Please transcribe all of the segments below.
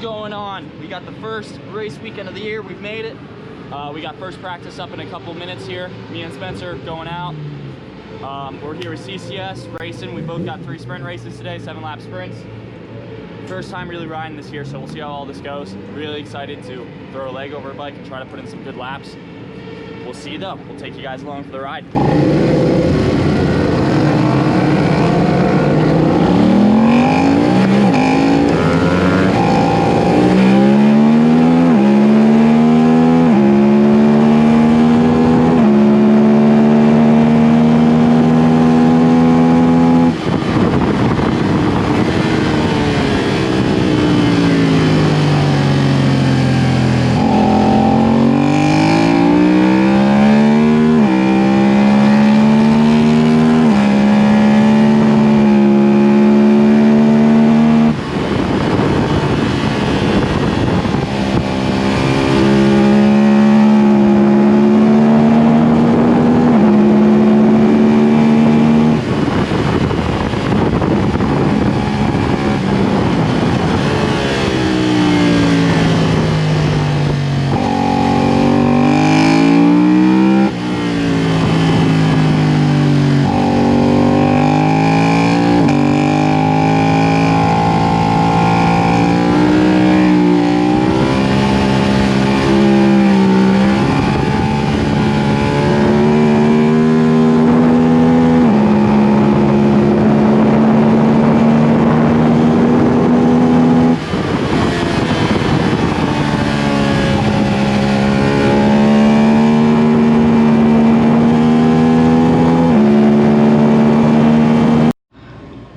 going on? We got the first race weekend of the year. We've made it. We got first practice up in a couple minutes here. Me and Spencer going out. We're here with CCS racing. We both got 3 sprint races today, 7-lap sprints. First time really riding this year, so we'll see how all this goes. Really excited to throw a leg over a bike and try to put in some good laps. We'll see you though. We'll take you guys along for the ride.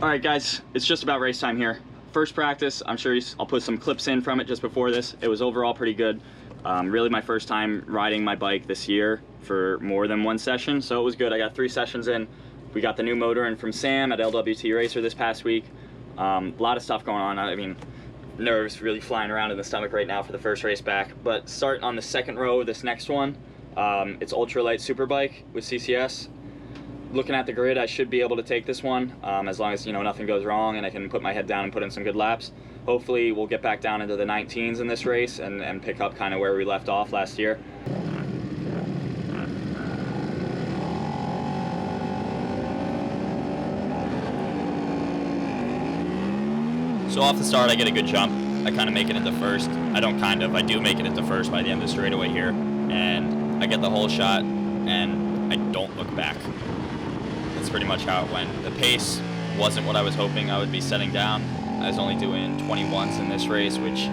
Alright guys, it's just about race time here. First practice, I'm sure I'll put some clips in from it just before this. It was overall pretty good. Really my first time riding my bike this year for more than 1 session, so it was good. I got 3 sessions in. We got the new motor in from Sam at LWT Racer this past week. A lot of stuff going on. I mean, nerves really flying around in the stomach right now for the first race back. But starting on the second row of this next one, it's ultralight superbike with CCS. Looking at the grid, I should be able to take this one as long as nothing goes wrong and I can put my head down and put in some good laps. Hopefully we'll get back down into the 19s in this race and pick up kind of where we left off last year. So off the start I get a good jump. I kind of make it into first. I do make it into first by the end of the straightaway here, and I get the whole shot and I don't look back. That's pretty much how it went. The pace wasn't what I was hoping I would be setting down. I was only doing 21s in this race, which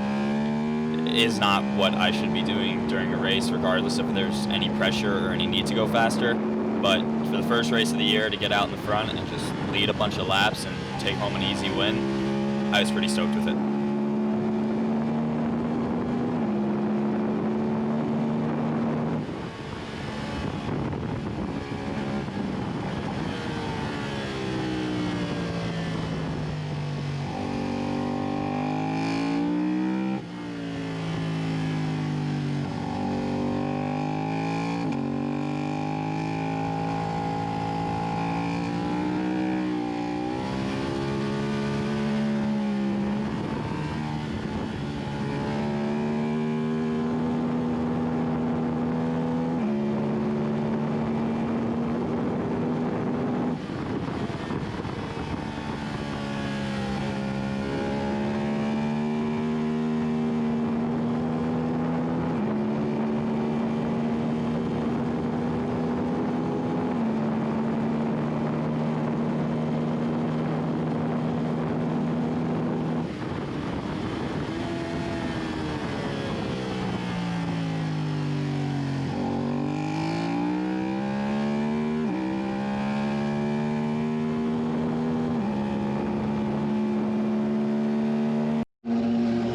is not what I should be doing during a race, regardless if there's any pressure or any need to go faster. But for the first race of the year, to get out in the front and just lead a bunch of laps and take home an easy win, I was pretty stoked with it.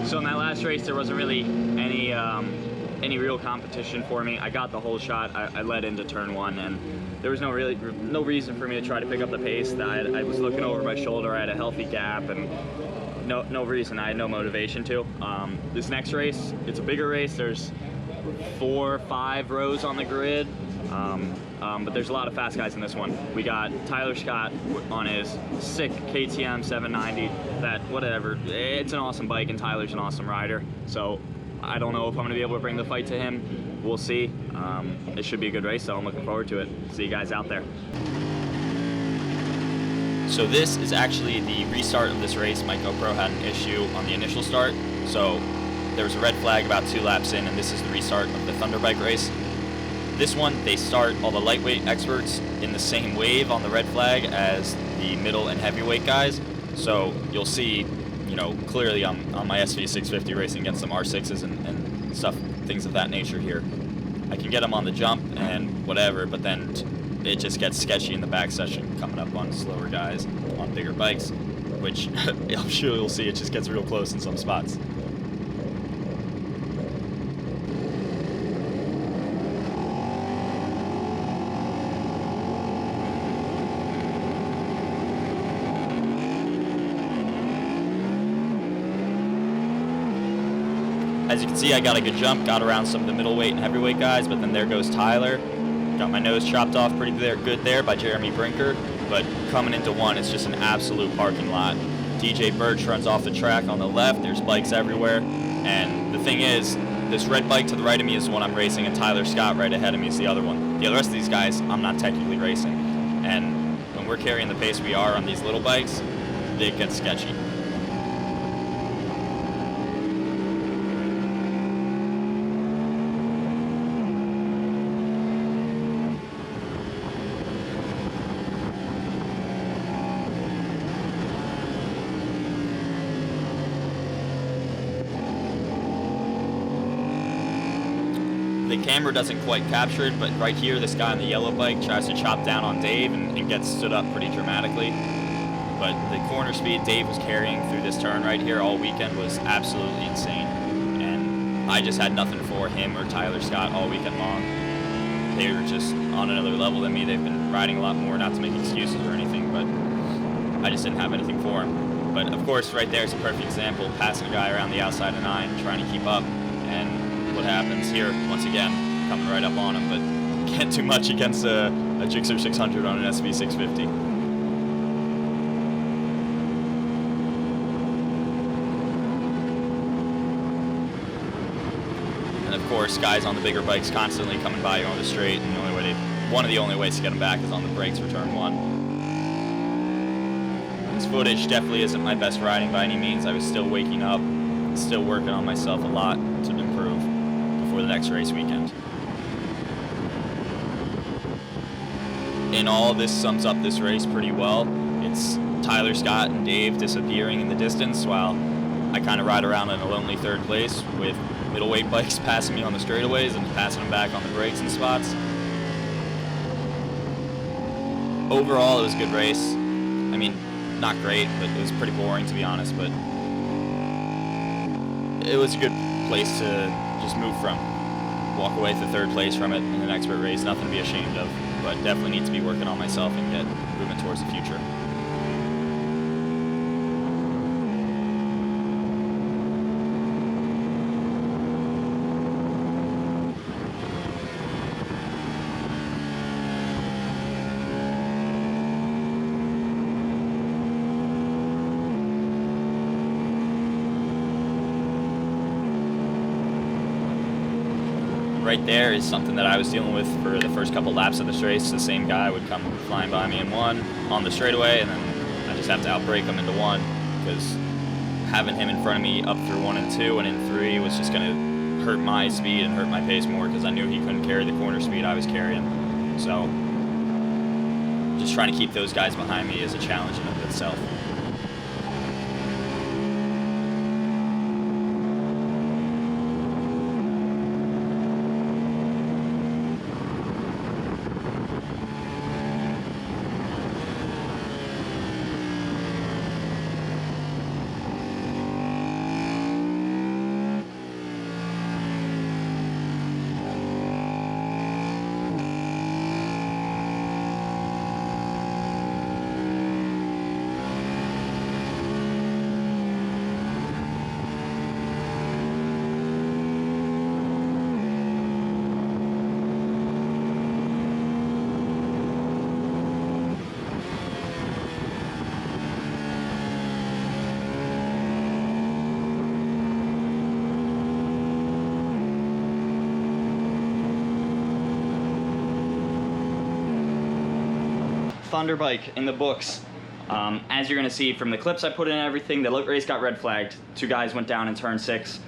So in that last race, there wasn't really any real competition for me. I got the whole shot. I led into turn 1, and there was no reason for me to try to pick up the pace. I was looking over my shoulder. I had a healthy gap, and no reason. I had no motivation to. This next race, it's a bigger race. There's 4 or 5 rows on the grid. But there's a lot of fast guys in this one. We got Tyler Scott on his sick KTM 790. That, whatever, it's an awesome bike, and Tyler's an awesome rider. So I don't know if I'm gonna be able to bring the fight to him. We'll see. It should be a good race, so I'm looking forward to it. See you guys out there. So this is actually the restart of this race. My GoPro had an issue on the initial start, so there was a red flag about 2 laps in, and this is the restart of the Thunderbike race. This one, they start all the lightweight experts in the same wave on the red flag as the middle and heavyweight guys. So you'll see, you know, clearly I'm on my SV650 racing against some R6s and stuff, things of that nature here. I can get them on the jump and whatever, but then it just gets sketchy in the back session coming up on slower guys on bigger bikes, which I'm sure you'll see it just gets real close in some spots. As you can see, I got a good jump, got around some of the middleweight and heavyweight guys, but then there goes Tyler. Got my nose chopped off pretty good there by Jeremy Brinker, but coming into one, it's just an absolute parking lot. DJ Birch runs off the track on the left, there's bikes everywhere, and the thing is, this red bike to the right of me is the one I'm racing, and Tyler Scott right ahead of me is the other one. The rest of these guys, I'm not technically racing, and when we're carrying the pace we are on these little bikes, it gets sketchy. The camera doesn't quite capture it, but right here, this guy on the yellow bike tries to chop down on Dave and gets stood up pretty dramatically. But the corner speed Dave was carrying through this turn right here all weekend was absolutely insane. And I just had nothing for him or Tyler Scott all weekend long. They were just on another level than me. They've been riding a lot more, not to make excuses or anything, but I just didn't have anything for him. But of course, right there is a perfect example, passing a guy around the outside of 9, trying to keep up, and what happens here, once again, coming right up on him, but can't do much against a Gixxer 600 on an SV650. And of course, guys on the bigger bikes constantly coming by you on the straight, and one of the only ways to get them back is on the brakes for turn 1. This footage definitely isn't my best riding by any means. I was still waking up, still working on myself a lot to improve for the next race weekend. In all, this sums up this race pretty well. It's Tyler Scott and Dave disappearing in the distance while I kind of ride around in a lonely third place with middleweight bikes passing me on the straightaways and passing them back on the brakes and spots. Overall, it was a good race. I mean, not great, but it was pretty boring to be honest, but it was a good place to just move from. Walk away to third place from it in an expert race, nothing to be ashamed of, but definitely need to be working on myself and get moving towards the future. Right there is something that I was dealing with for the first couple laps of this race. The same guy would come flying by me in 1 on the straightaway, and then I just have to outbrake him into 1 because having him in front of me up through 1 and 2 and in 3 was just going to hurt my speed and hurt my pace more because I knew he couldn't carry the corner speed I was carrying. So just trying to keep those guys behind me is a challenge in and of itself. Thunder bike in the books. As you're gonna see from the clips I put in and everything, the race got red flagged. 2 guys went down in turn 6.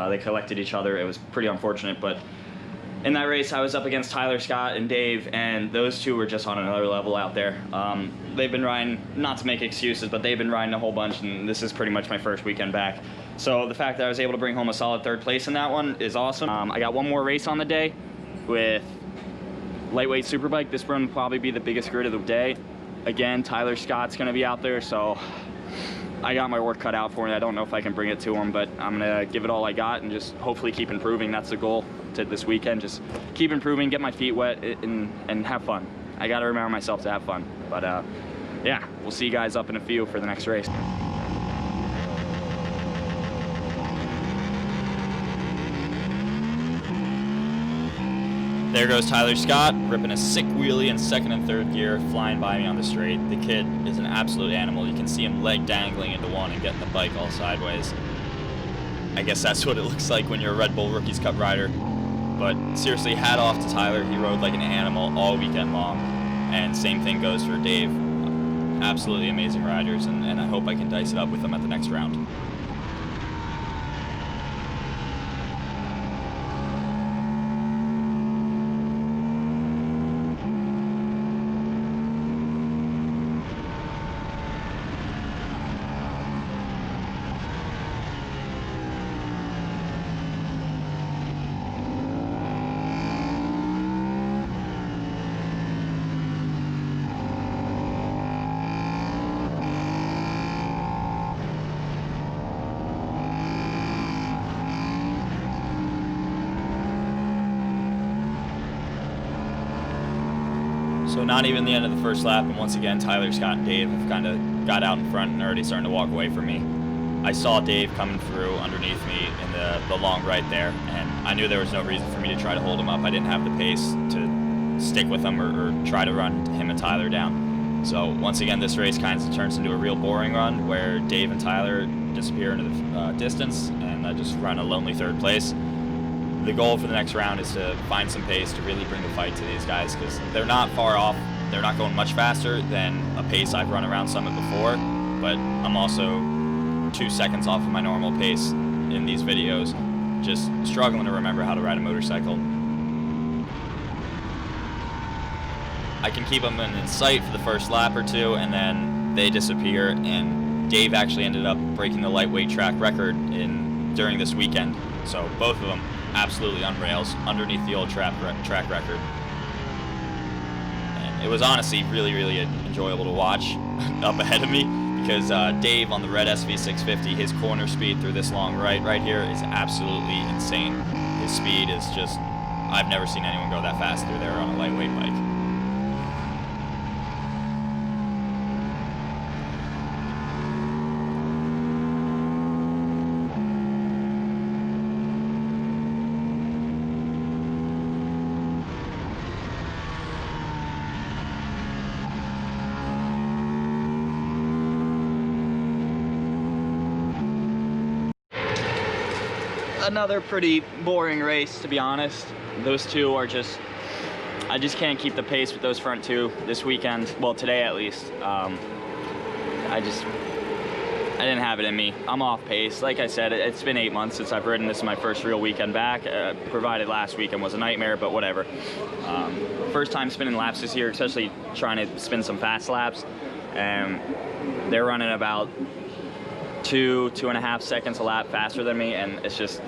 They collected each other. It was pretty unfortunate, but in that race I was up against Tyler, Scott, and Dave, and those 2 were just on another level out there. They've been riding, not to make excuses, but they've been riding a whole bunch, and this is pretty much my first weekend back. So the fact that I was able to bring home a solid 3rd place in that one is awesome. I got one more race on the day with lightweight superbike. This one will probably be the biggest grid of the day. Again, Tyler Scott's gonna be out there, so I got my work cut out for me. I don't know if I can bring it to him, but I'm gonna give it all I got and just hopefully keep improving. That's the goal to this weekend. Just keep improving, get my feet wet, and have fun. I gotta remember myself to have fun. But yeah, we'll see you guys up in a few for the next race. There goes Tyler Scott, ripping a sick wheelie in 2nd and 3rd gear, flying by me on the straight. The kid is an absolute animal. You can see him leg dangling into one and getting the bike all sideways. I guess that's what it looks like when you're a Red Bull Rookies Cup rider. But seriously, hat off to Tyler. He rode like an animal all weekend long. And same thing goes for Dave. Absolutely amazing riders, and I hope I can dice it up with them at the next round. So not even the end of the first lap, and once again, Tyler, Scott, and Dave have kind of got out in front and already starting to walk away from me. I saw Dave coming through underneath me in the long right there, and I knew there was no reason for me to try to hold him up. I didn't have the pace to stick with him or try to run him and Tyler down. So once again, this race kind of turns into a real boring run where Dave and Tyler disappear into the distance, and I just run a lonely 3rd place. The goal for the next round is to find some pace to really bring the fight to these guys, because they're not far off. They're not going much faster than a pace I've run around Summit before, but I'm also 2 seconds off of my normal pace in these videos, just struggling to remember how to ride a motorcycle. I can keep them in sight for the first lap or 2, and then they disappear, and Dave actually ended up breaking the lightweight track record during this weekend. So both of them absolutely on rails, underneath the old track record. And it was honestly really, really enjoyable to watch up ahead of me, because Dave on the red SV650, his corner speed through this long right here is absolutely insane. His speed is just, I've never seen anyone go that fast through there on a lightweight bike. Another pretty boring race, to be honest. Those 2 are just, I just can't keep the pace with those front 2 this weekend. Well, today at least. I didn't have it in me. I'm off pace. Like I said, it's been 8 months since I've ridden. This is my first real weekend back, provided last weekend was a nightmare, but whatever. First time spinning laps this year, especially trying to spin some fast laps. And they're running about 2.5 seconds a lap faster than me, and it's just,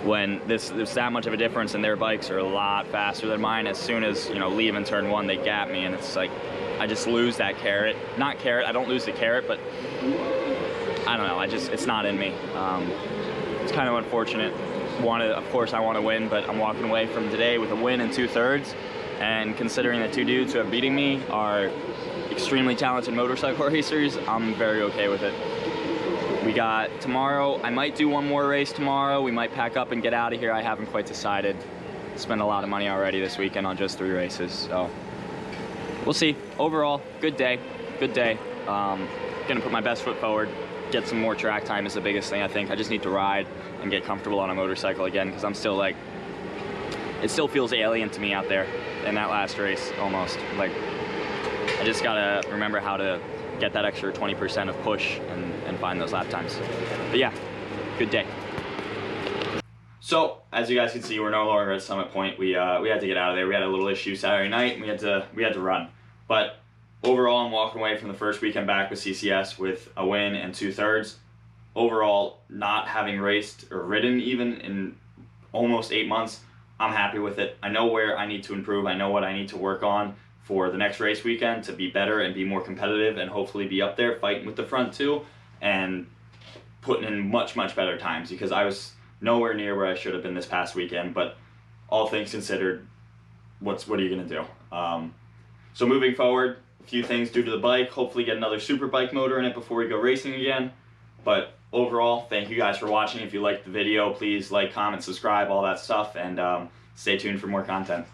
when there's that much of a difference, and their bikes are a lot faster than mine, as soon as, you know, leaving turn 1, they gap me, and it's like, I just lose that carrot. Not carrot, I don't lose the carrot, but I don't know, it's not in me. It's kind of unfortunate. Of course I want to win, but I'm walking away from today with a win and 2/3, and considering the 2 dudes who have beaten me are extremely talented motorcycle racers, I'm very okay with it. We got tomorrow. I might do one more race tomorrow. We might pack up and get out of here. I haven't quite decided. Spent a lot of money already this weekend on just 3 races, so we'll see. Overall, good day. Good day. Gonna put my best foot forward. Get some more track time is the biggest thing, I think. I just need to ride and get comfortable on a motorcycle again, because I'm still like, it still feels alien to me out there in that last race, almost. Like, I just gotta remember how to get that extra 20% of push and find those lap times. But yeah, good day. So as you guys can see, we're no longer at Summit Point. We had to get out of there. We had a little issue Saturday night, and we had to run. But overall, I'm walking away from the first weekend back with CCS with a win and 2/3. Overall, not having raced or ridden even in almost 8 months, I'm happy with it. I know where I need to improve. I know what I need to work on for the next race weekend to be better and be more competitive and hopefully be up there fighting with the front two and putting in much, much better times, because I was nowhere near where I should have been this past weekend. But all things considered, what are you gonna do? So moving forward, a few things due to the bike. Hopefully get another super bike motor in it before we go racing again. But overall, thank you guys for watching. If you liked the video, please like, comment, subscribe, all that stuff, and stay tuned for more content.